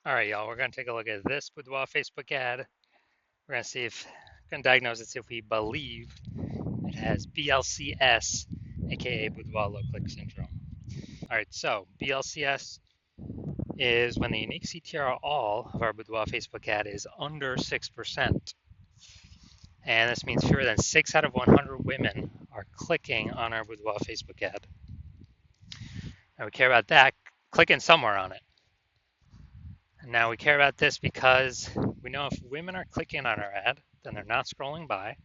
All right, y'all, we're going to take a look at this Boudoir Facebook ad. We're going to see if, going to diagnose it, see if we believe it has BLCS, aka Boudoir low click syndrome. All right, so BLCS is when the unique CTR all of our Boudoir Facebook ad is under 6%. And this means fewer than 6 out of 100 women are clicking on our Boudoir Facebook ad. And we care about that, clicking somewhere on it. And now we care about this because we know if women are clicking on our ad, then they're not scrolling by.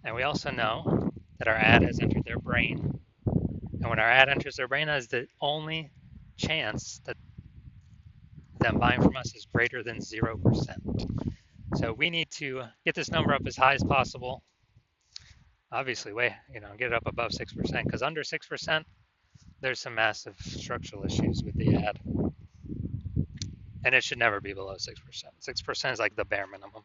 And we also know that our ad has entered their brain. And when our ad enters their brain, that is the only chance that them buying from us is greater than 0%. So we need to get this number up as high as possible. Obviously, get it up above 6%, because under 6%, there's some massive structural issues with the ad. And it should never be below 6%. 6% is like the bare minimum.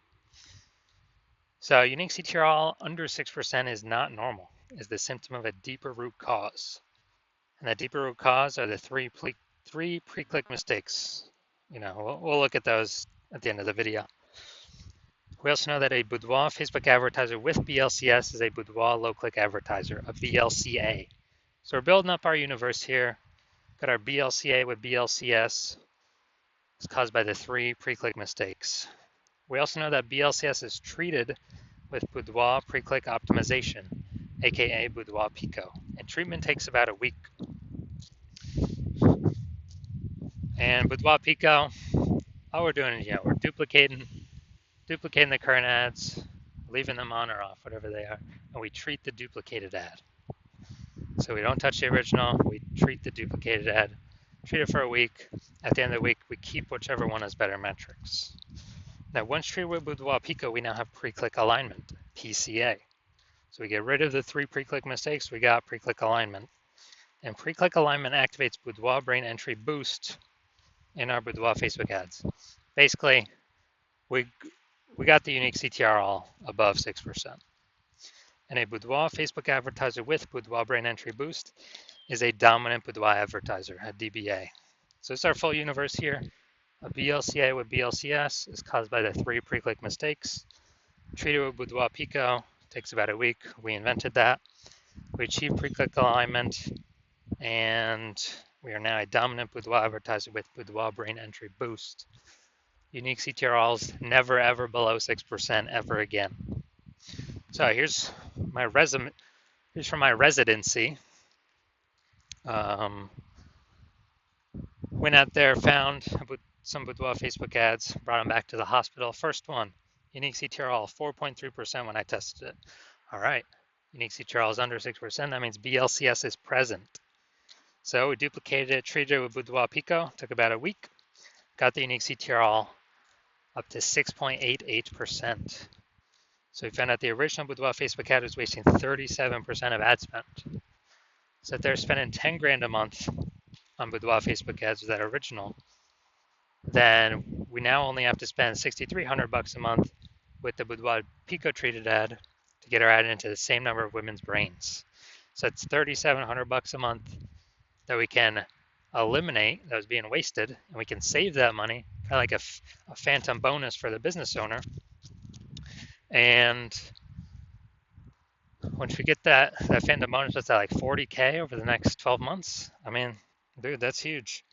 So unique CTRL under 6% is not normal, is the symptom of a deeper root cause. And that deeper root cause are the three pre-click mistakes. We'll look at those at the end of the video. We also know that a Boudoir Facebook advertiser with BLCS is a Boudoir low-click advertiser, a BLCA. So we're building up our universe here. Got our BLCA with BLCS. It's caused by the three pre-click mistakes. We also know that BLCS is treated with Boudoir pre-click optimization, aka Boudoir Pico, and treatment takes about a week. And Boudoir Pico, all we're doing is we're duplicating the current ads, leaving them on or off, whatever they are, and we treat the duplicated ad. So we don't touch the original, we treat the duplicated ad, treat it for a week. At the end of the week, we keep whichever one has better metrics. Now, once treated with Boudoir Pico, we now have pre-click alignment, PCA. So we get rid of the three pre-click mistakes, we got pre-click alignment. And pre-click alignment activates Boudoir brain entry boost in our Boudoir Facebook ads. Basically, we got the unique CTR all above 6%. And a Boudoir Facebook advertiser with Boudoir brain entry boost is a dominant Boudoir advertiser, a DBA. So it's our full universe here. A BLCA with BLCS is caused by the three pre-click mistakes. Treated with Boudoir Pico takes about a week. We invented that. We achieved pre-click alignment, and we are now a dominant Boudoir advertiser with Boudoir brain entry boost. Unique CTRLs never ever below 6% ever again. So here's my resume. Here's from my residency. Went out there, found some Boudoir Facebook ads, brought them back to the hospital. First one, unique CTRL 4.3% when I tested it. All right, unique CTRL is under 6%. That means BLCS is present. So we duplicated it, treated it with Boudoir Pico. Took about a week. Got the unique CTRL up to 6.88%. So we found out the original Boudoir Facebook ad was wasting 37% of ad spend. So if they're spending 10 grand a month on Boudoir Facebook ads with that original, then we now only have to spend $6,300 a month with the Boudoir Pico treated ad to get our ad into the same number of women's brains. So it's $3,700 a month that we can eliminate that was being wasted, and we can save that money, kind of like a phantom bonus for the business owner. And once we get that phantom bonus, what's that, like 40K over the next 12 months? I mean, dude, that's huge.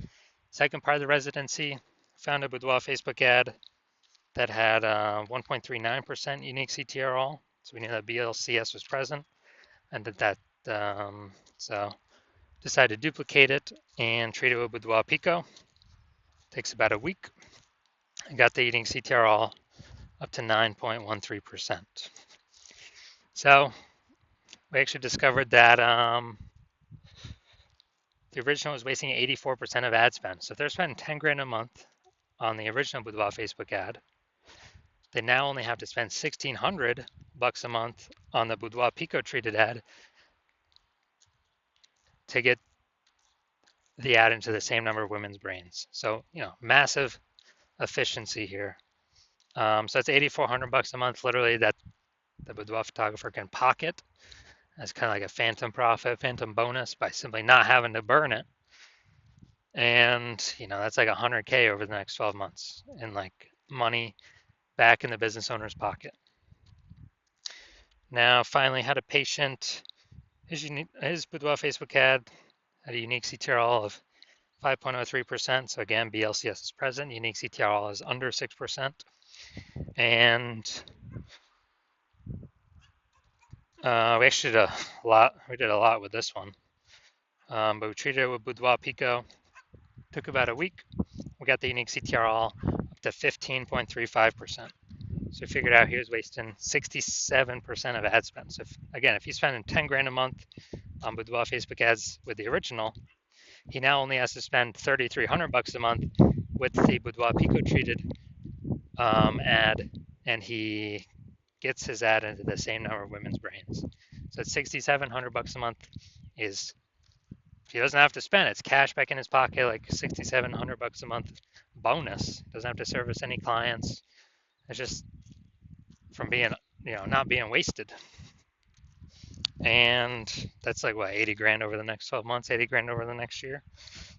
Second part of the residency, found a Boudoir Facebook ad that had 1.39% unique CTR all. So we knew that BLCS was present, and so decided to duplicate it and treat it with Boudoir Pico. Takes about a week. I got the unique CTR all up to 9.13%. So we actually discovered that the original was wasting 84% of ad spend. So if they're spending 10 grand a month on the original Boudoir Facebook ad, they now only have to spend $1,600 a month on the Boudoir Pico treated ad to get the ad into the same number of women's brains. So, massive efficiency here. So that's $8,400 a month, literally, that the Boudoir photographer can pocket as kind of like a phantom profit, phantom bonus by simply not having to burn it. And, that's like 100K over the next 12 months in like money back in the business owner's pocket. Now, finally, had a patient, his Boudoir Facebook ad had a unique CTRL of 5.03%. So again, BLCS is present. Unique CTRL is under 6%. And we actually did a lot. We did a lot with this one. But we treated it with Boudoir Pico. Took about a week. We got the unique CTRL up to 15.35%. So we figured out he was wasting 67% of ad spend. So if he's spending 10 grand a month on Boudoir Facebook ads with the original, he now only has to spend 3,300 bucks a month with the Boudoir Pico treated ad, and he gets his ad into the same number of women's brains. So it's 6,700 bucks a month is he doesn't have to spend. It's cash back in his pocket, like 6,700 bucks a month bonus. Doesn't have to service any clients. It's just from being, not being wasted. And that's like what, 80 grand over the next 12 months, 80 grand over the next year.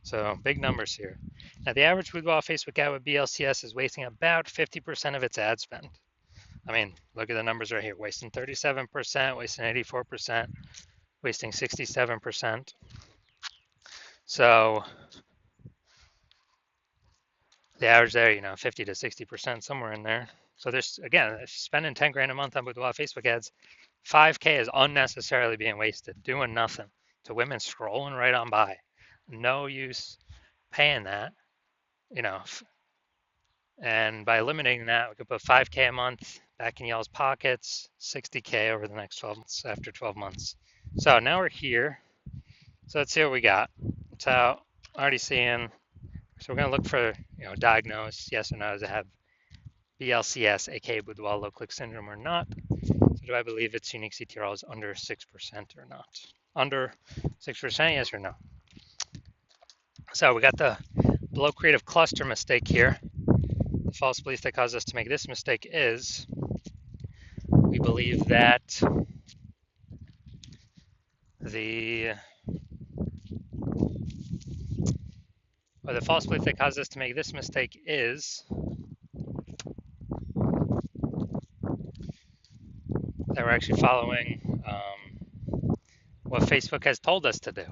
So big numbers here. Now the average Boudoir Facebook ad with BLCS is wasting about 50% of its ad spend. I mean, look at the numbers right here, wasting 37%, wasting 84%, wasting 67%. So the average there, 50 to 60%, somewhere in there. So there's, again, if spending 10 grand a month on Boudoir Facebook ads, 5K is unnecessarily being wasted, doing nothing to women scrolling right on by. No use paying that, and by eliminating that, we could put 5K a month back in y'all's pockets, 60K over the next 12 months, after 12 months. So now we're here. So let's see what we got. So already seeing, so we're going to look for, diagnose, yes or no, does it have BLCS, aka Boudoir low click syndrome or not? So do I believe its unique CTRL is under 6% or not? Under 6%, yes or no? So we got the below creative cluster mistake here. The false belief that caused us to make this mistake is we believe that the false belief that caused us to make this mistake is that we're actually following what Facebook has told us to do.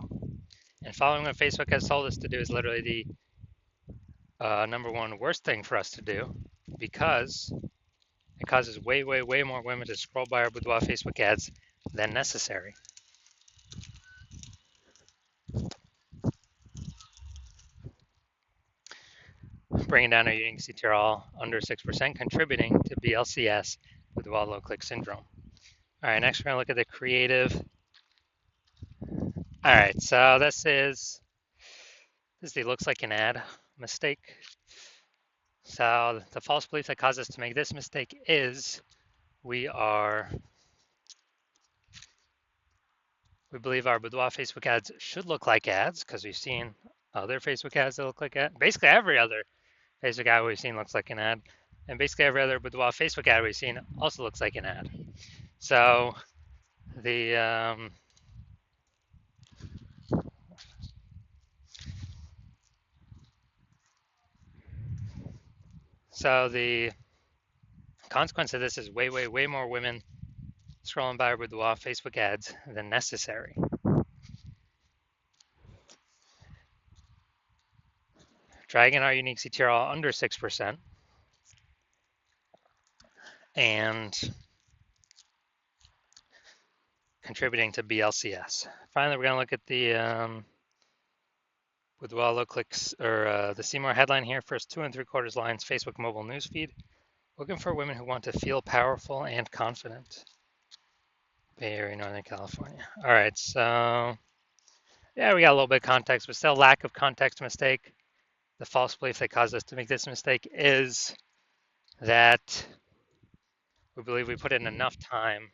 And following what Facebook has told us to do is literally the number one worst thing for us to do, because it causes way, way, way more women to scroll by our Boudoir Facebook ads than necessary. Bringing down our unique CTRL under 6%, contributing to BLCS Boudoir low click syndrome. All right, next we're going to look at the creative. All right, so this is the looks like an ad mistake. So the false belief that caused us to make this mistake is we believe our Boudoir Facebook ads should look like ads because we've seen other Facebook ads that look like ads. Basically every other Facebook ad we've seen looks like an ad. And basically every other Boudoir Facebook ad we've seen also looks like an ad. So the consequence of this is way, way, way more women scrolling by our Boudoir Facebook ads than necessary. Dragging our unique CTRL under 6% and contributing to BLCS. Finally, we're going to look at the Boudoir low clicks, or the Seymour headline here. First 2 3/4 lines, Facebook mobile newsfeed. Looking for women who want to feel powerful and confident. Bay Area, Northern California. All right, so yeah, we got a little bit of context, but still lack of context mistake. The false belief that caused us to make this mistake is that we believe we put in enough time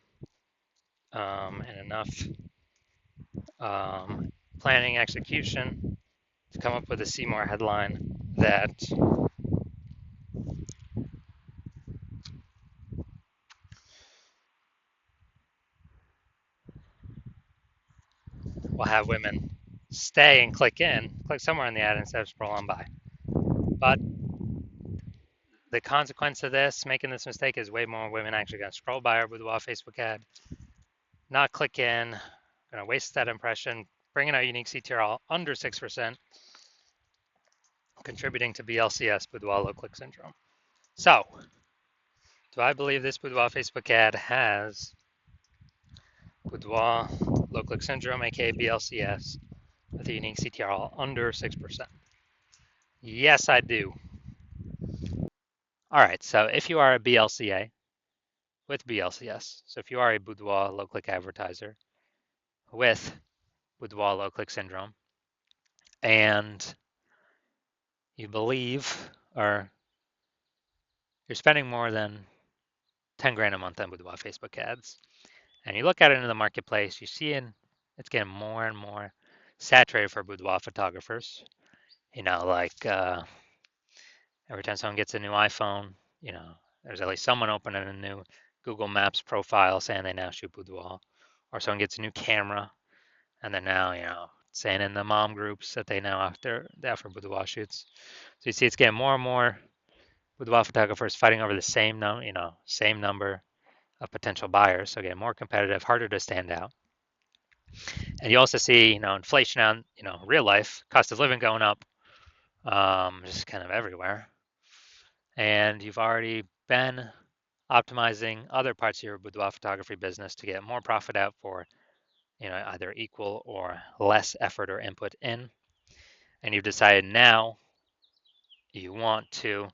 and enough planning execution to come up with a Seymour headline that will have women stay and click in, click somewhere in the ad instead of scroll on by. But the consequence of this, making this mistake, is way more women actually going to scroll by our Boudoir Facebook ad, not click in, going to waste that impression, bringing our unique CTR under 6%, contributing to BLCS, Boudoir low click syndrome. So, do I believe this Boudoir Facebook ad has Boudoir low click syndrome, aka BLCS, with a unique CTR under 6%? Yes, I do. All right, so if you are a BLCA with BLCS, so if you are a Boudoir low click advertiser with Boudoir low click syndrome, and you believe, or you're spending more than 10 grand a month on Boudoir Facebook ads, and you look at it in the marketplace, you see it's getting more and more saturated for boudoir photographers. Like every time someone gets a new iPhone, there's at least someone opening a new Google Maps profile saying they now shoot boudoir, or someone gets a new camera and they're now, saying in the mom groups that they offer boudoir shoots. So you see, it's getting more and more boudoir photographers fighting over the same number of potential buyers. So getting more competitive, harder to stand out. And you also see, inflation on, real life, cost of living going up, just kind of everywhere. And you've already been optimizing other parts of your boudoir photography business to get more profit out for, either equal or less effort or input in. And you've decided now you want to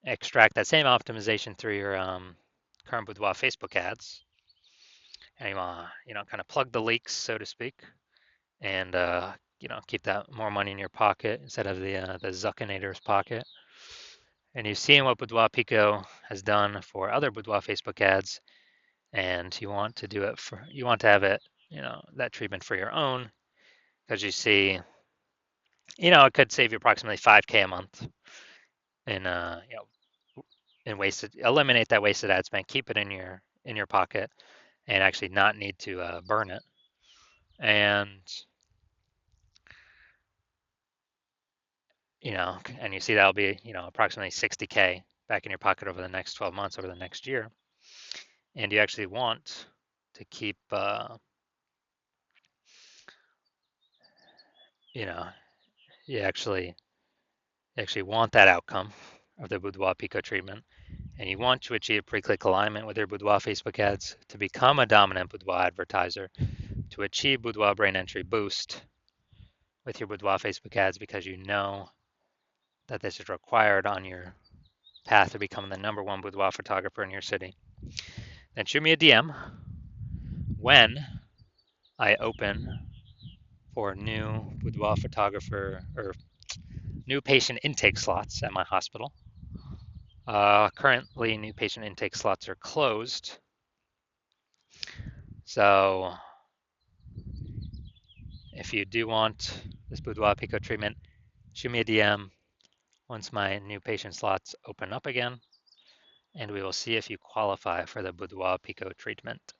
extract that same optimization through your current boudoir Facebook ads. And you want to, kind of plug the leaks, so to speak, and keep that more money in your pocket instead of the Zuckinator's pocket. And you've seen what Boudoir Pico has done for other Boudoir Facebook ads, and you want to have it, that treatment for your own, because you see, it could save you approximately 5K a month in eliminate that wasted ad spend, keep it in your pocket, and actually not need to burn it. And and you see that'll be, approximately 60K back in your pocket over the next 12 months, over the next year. And you actually want to keep, you actually want that outcome of the Boudoir Pico treatment. And you want to achieve pre-click alignment with your Boudoir Facebook ads to become a dominant Boudoir advertiser, to achieve Boudoir brain entry boost with your Boudoir Facebook ads, because you know that this is required on your path to becoming the #1 boudoir photographer in your city. Then shoot me a DM when I open for new boudoir photographer or new patient intake slots at my hospital. Currently, new patient intake slots are closed. So if you do want this Boudoir Pico treatment, shoot me a DM once my new patient slots open up again, and we will see if you qualify for the Boudoir Pico treatment.